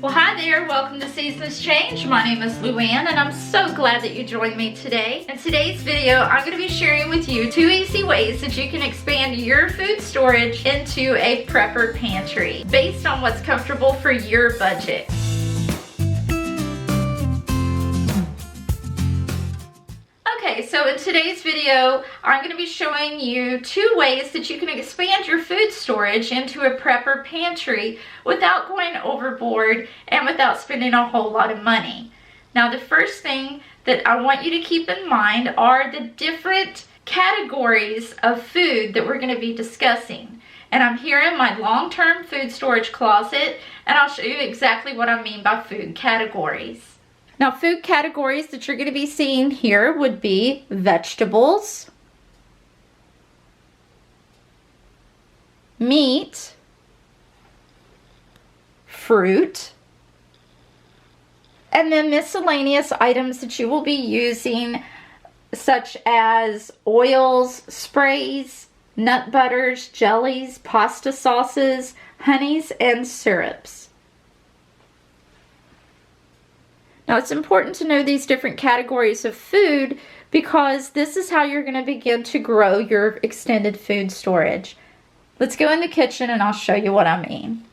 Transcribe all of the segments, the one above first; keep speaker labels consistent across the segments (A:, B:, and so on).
A: Well, hi there, welcome to Seasons Change. My name is Louann and I'm so glad that you joined me today. In today's video, I'm going to be sharing with you 2 easy ways that you can expand your food storage into a prepper pantry based on what's comfortable for your budget. Okay, so in today's video, I'm going to be showing you 2 ways that you can expand your food storage into a prepper pantry without going overboard and without spending a whole lot of money. Now, the first thing that I want you to keep in mind are the different categories of food that we're going to be discussing. And I'm here in my long-term food storage closet, and I'll show you exactly what I mean by food categories. Now, food categories that you're going to be seeing here would be vegetables, meat, fruit, and then miscellaneous items that you will be using, such as oils, sprays, nut butters, jellies, pasta sauces, honeys, and syrups. Now, it's important to know these different categories of food because this is how you're going to begin to grow your extended food storage. Let's go in the kitchen and I'll show you what I mean.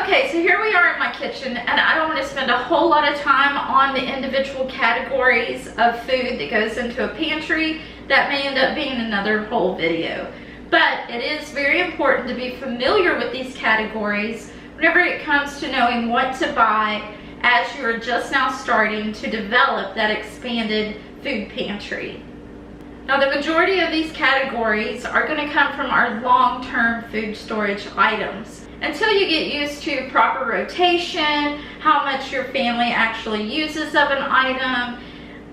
A: Okay, so here we are in my kitchen, and I don't want to spend a whole lot of time on the individual categories of food that goes into a pantry. That may end up being another whole video. But it is very important to be familiar with these categories whenever it comes to knowing what to buy as you're just now starting to develop that expanded food pantry. Now, the majority of these categories are going to come from our long-term food storage items. Until you get used to proper rotation, how much your family actually uses of an item,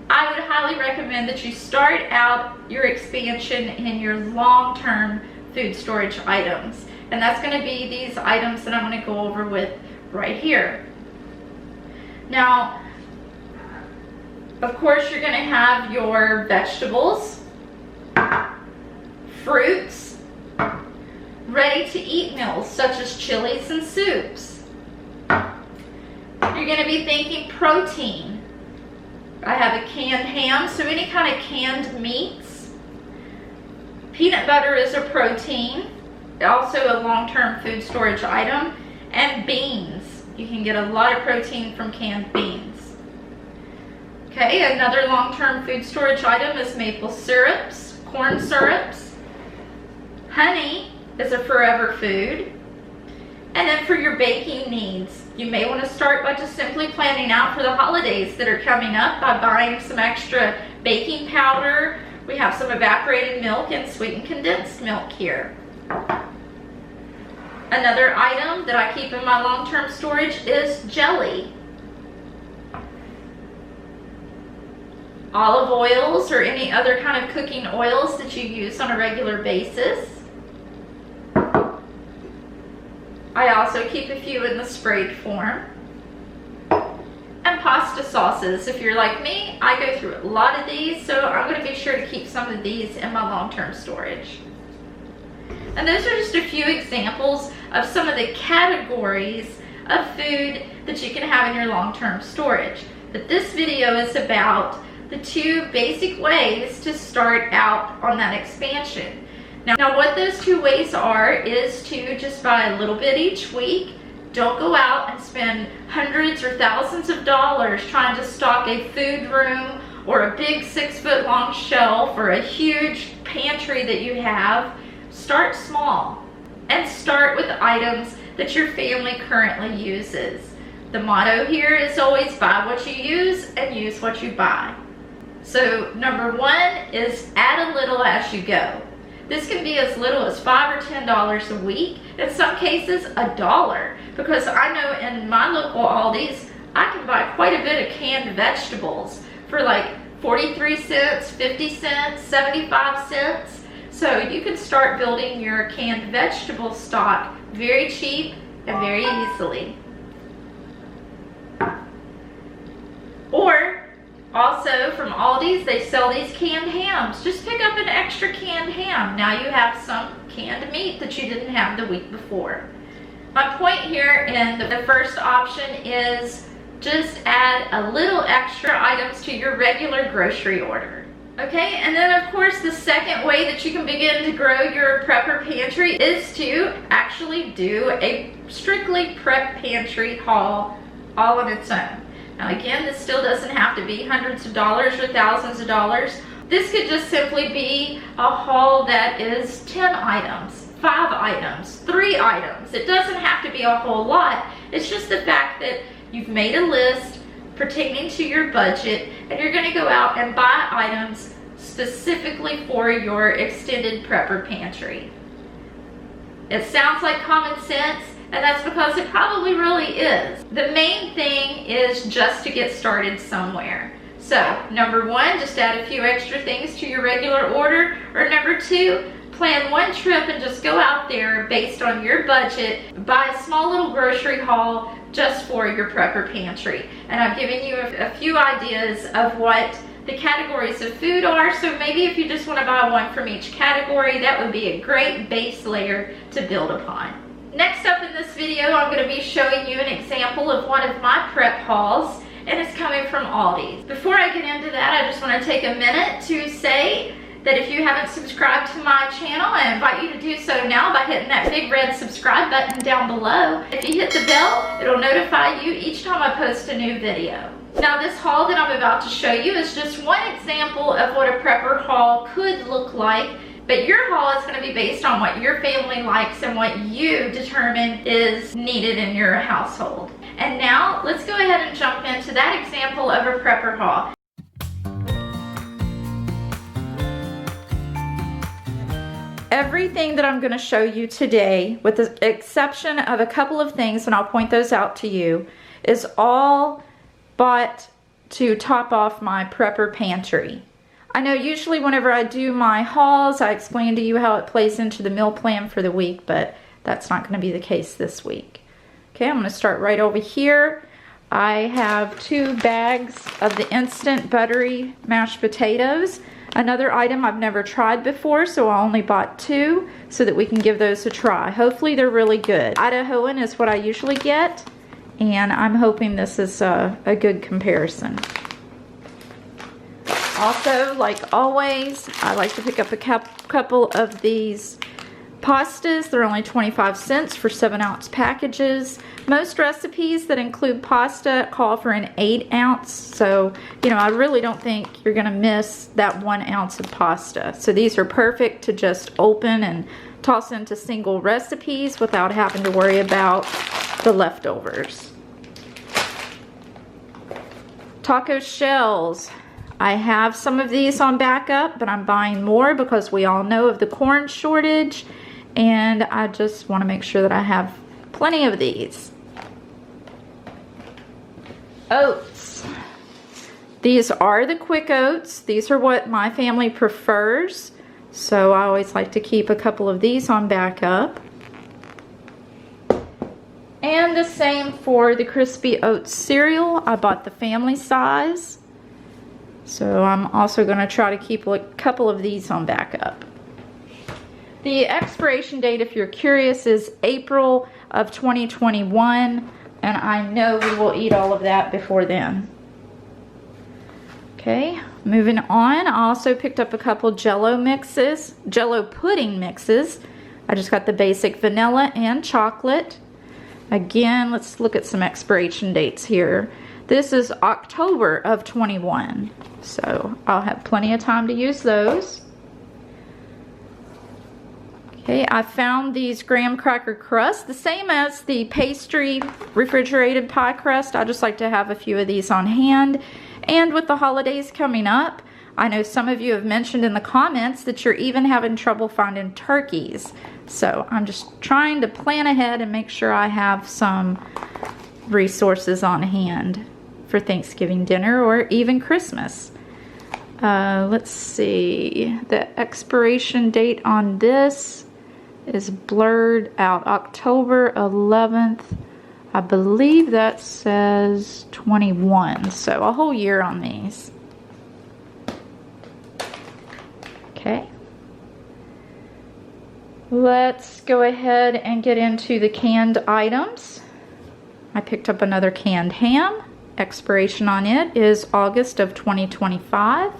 A: I would highly recommend that you start out your expansion in your long-term food storage items. And that's going to be these items that I'm going to go over with right here. Now, of course, you're going to have your vegetables, fruits, ready-to-eat meals such as chilies and soups. You're going to be thinking protein. I have a canned ham, so any kind of canned meats. Peanut butter is a protein, also a long-term food storage item. And beans. You can get a lot of protein from canned beans. Okay, another long-term food storage item is maple syrups, corn syrups. Honey is a forever food. And then for your baking needs, you may want to start by just simply planning out for the holidays that are coming up by buying some extra baking powder. We have some evaporated milk and sweetened condensed milk here. Another item that I keep in my long-term storage is jelly. Olive oils or any other kind of cooking oils that you use on a regular basis. I also keep a few in the sprayed form. And pasta sauces. If you're like me, I go through a lot of these, so I'm going to be sure to keep some of these in my long-term storage. And those are just a few examples of some of the categories of food that you can have in your long-term storage. But this video is about the 2 basic ways to start out on that expansion. Now, what those 2 ways are is to just buy a little bit each week. Don't go out and spend hundreds or thousands of dollars trying to stock a food room or a big 6-foot long shelf or a huge pantry that you have. Start small and start with items that your family currently uses. The motto here is always buy what you use and use what you buy. So number 1 is add a little as you go. This can be as little as $5 or $10 a week. In some cases, $1. Because I know in my local Aldi's, I can buy quite a bit of canned vegetables for like 43 cents, 50 cents, 75 cents. So you can start building your canned vegetable stock very cheap and very easily. Or also from Aldi's, they sell these canned hams. Just pick up an extra canned ham. Now you have some canned meat that you didn't have the week before. My point here in the first option is just add a little extra items to your regular grocery order. Okay, and then of course the second way that you can begin to grow your prepper pantry is to actually do a strictly prep pantry haul all on its own. Now again, this still doesn't have to be hundreds of dollars or thousands of dollars. This could just simply be a haul that is 10 items, 5 items, 3 items. It doesn't have to be a whole lot. It's just the fact that you've made a list pertaining to your budget and you're going to go out and buy items specifically for your extended prepper pantry. It sounds like common sense, and that's because it probably really is. The main thing is just to get started somewhere. So, number 1, just add a few extra things to your regular order, or number 2, plan one trip and just go out there based on your budget, buy a small little grocery haul just for your prepper pantry. And I've given you a few ideas of what the categories of food are, so maybe if you just want to buy one from each category, that would be a great base layer to build upon. Next up in this video, I'm going to be showing you an example of one of my prep hauls, and it's coming from Aldi's. Before I get into that, I just want to take a minute to say that if you haven't subscribed to my channel, I invite you to do so now by hitting that big red subscribe button down below. If you hit the bell, it'll notify you each time I post a new video. Now this haul that I'm about to show you is just one example of what a prepper haul could look like, but your haul is going to be based on what your family likes and what you determine is needed in your household. And now let's go ahead and jump into that example of a prepper haul. Everything that I'm going to show you today, with the exception of a couple of things, and I'll point those out to you, is all bought to top off my prepper pantry. I know usually whenever I do my hauls, I explain to you how it plays into the meal plan for the week, but that's not going to be the case this week. Okay, I'm going to start right over here. I have 2 bags of the instant buttery mashed potatoes. Another item I've never tried before, so I only bought 2 so that we can give those a try. Hopefully they're really good. Idahoan is what I usually get, and I'm hoping this is a good comparison. Also, like always, I like to pick up a couple of these pastas. They're only 25 cents for 7-ounce packages. Most recipes that include pasta call for an 8-ounce, so you know, I really don't think you're gonna miss that 1 ounce of pasta. So these are perfect to just open and toss into single recipes without having to worry about the leftovers. Taco shells. I have some of these on backup, but I'm buying more because we all know of the corn shortage, and I just want to make sure that I have plenty of these. Oats. These are the quick oats. These are what my family prefers, so I always like to keep a couple of these on backup. And the same for the crispy oats cereal. I bought the family size, so I'm also going to try to keep a couple of these on backup. The expiration date, if you're curious, is April of 2021, and I know we will eat all of that before then. Okay, moving on, I also picked up a couple Jell-O mixes, Jell-O pudding mixes. I just got the basic vanilla and chocolate. Again, let's look at some expiration dates here. This is October of 21, so I'll have plenty of time to use those. Okay, I found these graham cracker crusts, the same as the pastry refrigerated pie crust. I just like to have a few of these on hand. And with the holidays coming up, I know some of you have mentioned in the comments that you're even having trouble finding turkeys. So I'm just trying to plan ahead and make sure I have some resources on hand for Thanksgiving dinner or even Christmas. Let's see, the expiration date on this is blurred out. October 11th. I believe that says 21, so a whole year on these. Okay. Let's go ahead and get into the canned items. I picked up another canned ham. Expiration on it is August of 2025.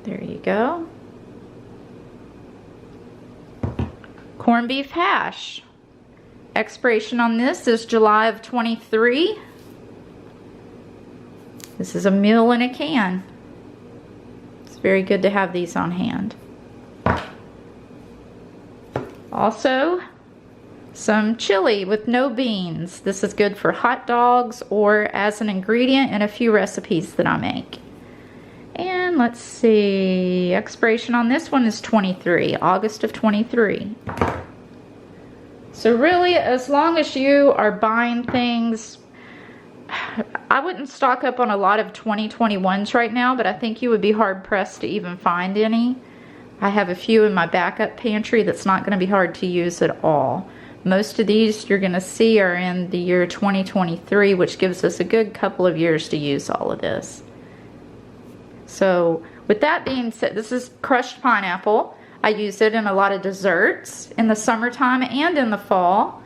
A: There you go. Corned beef hash. Expiration on this is July of 23. This is a meal in a can. It's very good to have these on hand. Also, some chili with no beans. This is good for hot dogs or as an ingredient in a few recipes that I make. And let's see, expiration on this one is 23, August of 23. So really, as long as you are buying things, I wouldn't stock up on a lot of 2021s right now, but I think you would be hard pressed to even find any. I have a few in my backup pantry that's not going to be hard to use at all. Most of these you're going to see are in the year 2023, which gives us a good couple of years to use all of this. So with that being said, this is crushed pineapple. I use it in a lot of desserts in the summertime and in the fall.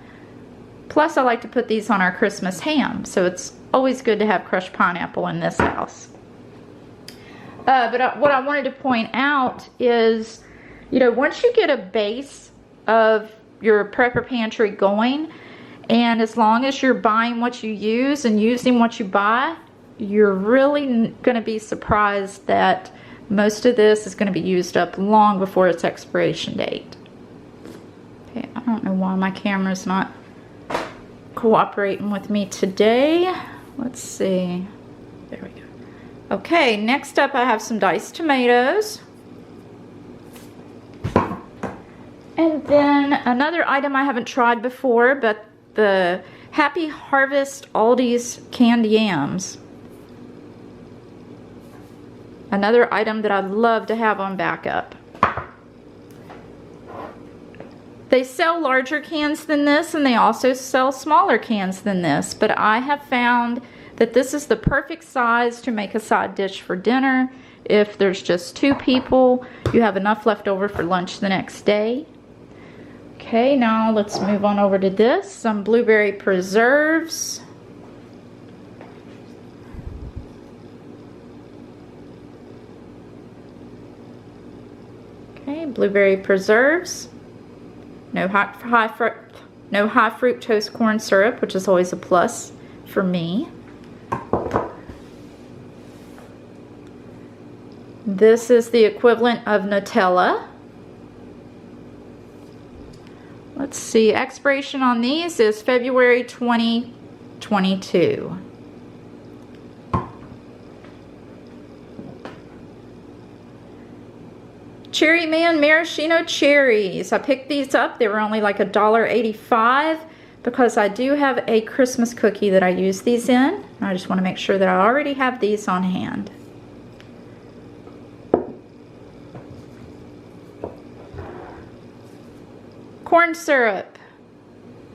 A: Plus I like to put these on our Christmas ham, so it's always good to have crushed pineapple in this house. But what I wanted to point out is, you know, once you get a base of your prepper pantry going, and as long as you're buying what you use and using what you buy, you're really going to be surprised that most of this is going to be used up long before its expiration date. Okay, I don't know why my camera's not cooperating with me today. Let's see. There we go. Okay, next up I have some diced tomatoes. And then another item I haven't tried before, but the Happy Harvest Aldi's canned yams. Another item that I'd love to have on backup. They sell larger cans than this, and they also sell smaller cans than this, but I have found that this is the perfect size to make a side dish for dinner. If there's just 2 people, you have enough left over for lunch the next day. Okay, now let's move on over to this. Some blueberry preserves. Okay, blueberry preserves. No high fructose corn syrup, which is always a plus for me. This is the equivalent of Nutella. Let's see, expiration on these is February 2022. Cherry Man maraschino cherries. I picked these up. They were only like $1.85 because I do have a Christmas cookie that I use these in. I just want to make sure that I already have these on hand. Corn syrup.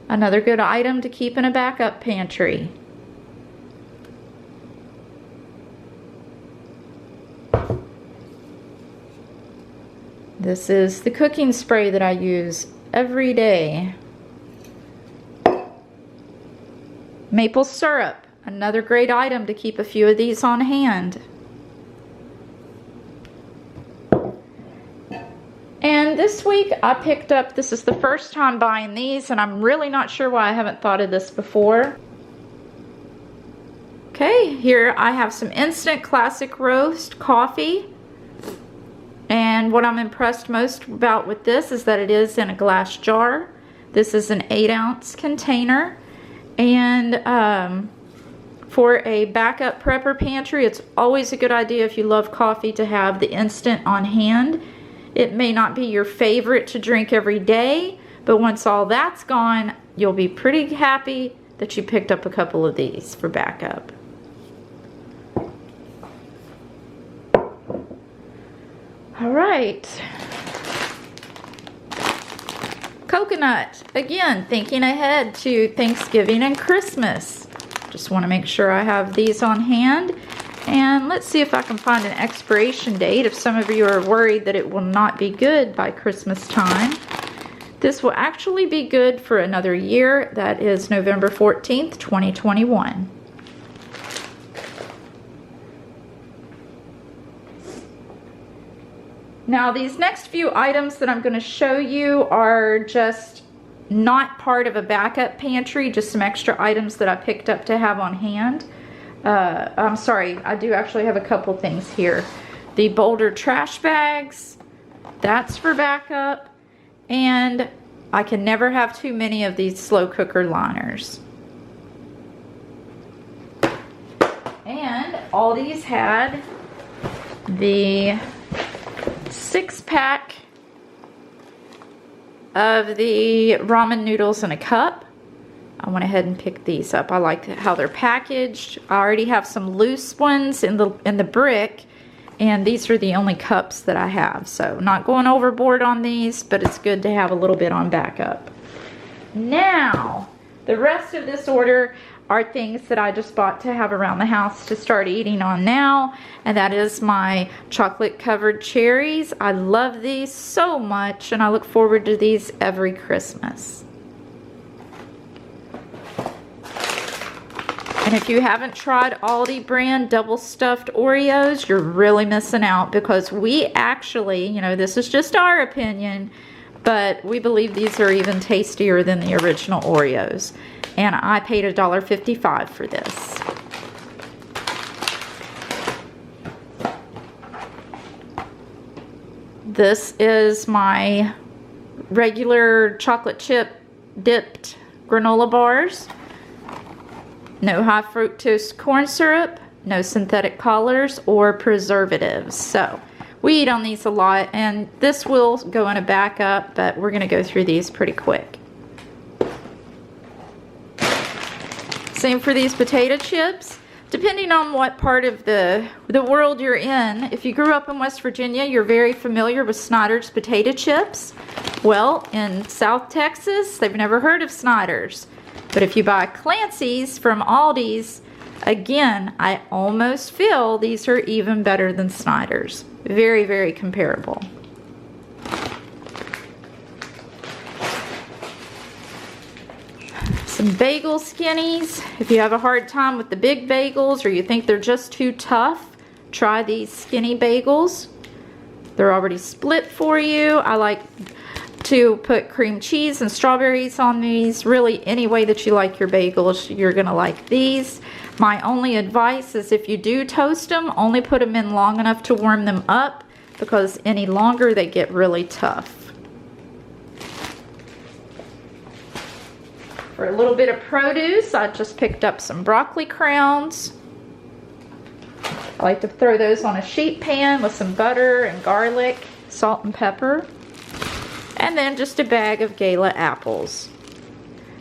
A: Another good item to keep in a backup pantry. This is the cooking spray that I use every day. Maple syrup, another great item to keep a few of these on hand. And this week I picked up, this is the first time buying these, and I'm really not sure why I haven't thought of this before. Okay, here I have some instant classic roast coffee. And what I'm impressed most about with this is that it is in a glass jar. This is an 8-ounce container. And for a backup prepper pantry, it's always a good idea if you love coffee to have the instant on hand. It may not be your favorite to drink every day, but once all that's gone, you'll be pretty happy that you picked up a couple of these for backup. All right. Coconut. Again, thinking ahead to Thanksgiving and Christmas. Just want to make sure I have these on hand. And let's see if I can find an expiration date if some of you are worried that it will not be good by Christmas time. This will actually be good for another year. That is November 14th, 2021. Now these next few items that I'm going to show you are just not part of a backup pantry, just some extra items that I picked up to have on hand. I'm sorry, I do actually have a couple things here. The Boulder trash bags, that's for backup. And I can never have too many of these slow cooker liners. And all these had the 6-pack of the ramen noodles in a cup. I went ahead and picked these up. I like how they're packaged. I already have some loose ones in the brick, and these are the only cups that I have. So not going overboard on these, but it's good to have a little bit on backup. Now, the rest of this order are things that I just bought to have around the house to start eating on now, and that is my chocolate covered cherries. I love these so much, and I look forward to these every Christmas. And if you haven't tried Aldi brand double stuffed Oreos, you're really missing out, because we actually, you know, this is just our opinion, but we believe these are even tastier than the original Oreos. And I paid $1.55 for this. This is my regular chocolate chip dipped granola bars. No high fructose corn syrup, no synthetic colors or preservatives. So we eat on these a lot, and this will go in a backup, but we're going to go through these pretty quick. Same for these potato chips. Depending on what part of the world you're in, if you grew up in West Virginia, you're very familiar with Snyder's potato chips. Well, in South Texas, they've never heard of Snyder's. But if you buy Clancy's from Aldi's, again, I almost feel these are even better than Snyder's. Very, very comparable. Some bagel skinnies. If you have a hard time with the big bagels or you think they're just too tough, try these skinny bagels. They're already split for you. I like to put cream cheese and strawberries on these. Really, any way that you like your bagels, you're gonna like these. My only advice is if you do toast them, only put them in long enough to warm them up, because any longer they get really tough. For a little bit of produce, I just picked up some broccoli crowns. I like to throw those on a sheet pan with some butter and garlic, salt and pepper. And then just a bag of Gala apples.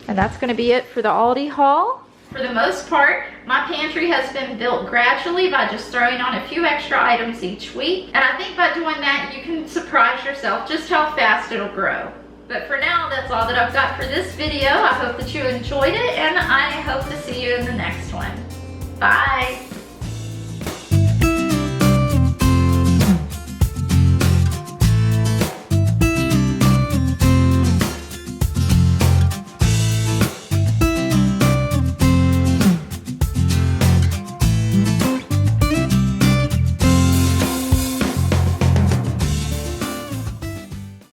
A: And that's going to be it for the Aldi haul. For the most part, my pantry has been built gradually by just throwing on a few extra items each week. And I think by doing that, you can surprise yourself just how fast it'll grow. But for now, that's all that I've got for this video. I hope that you enjoyed it, and I hope to see you in the next one. Bye!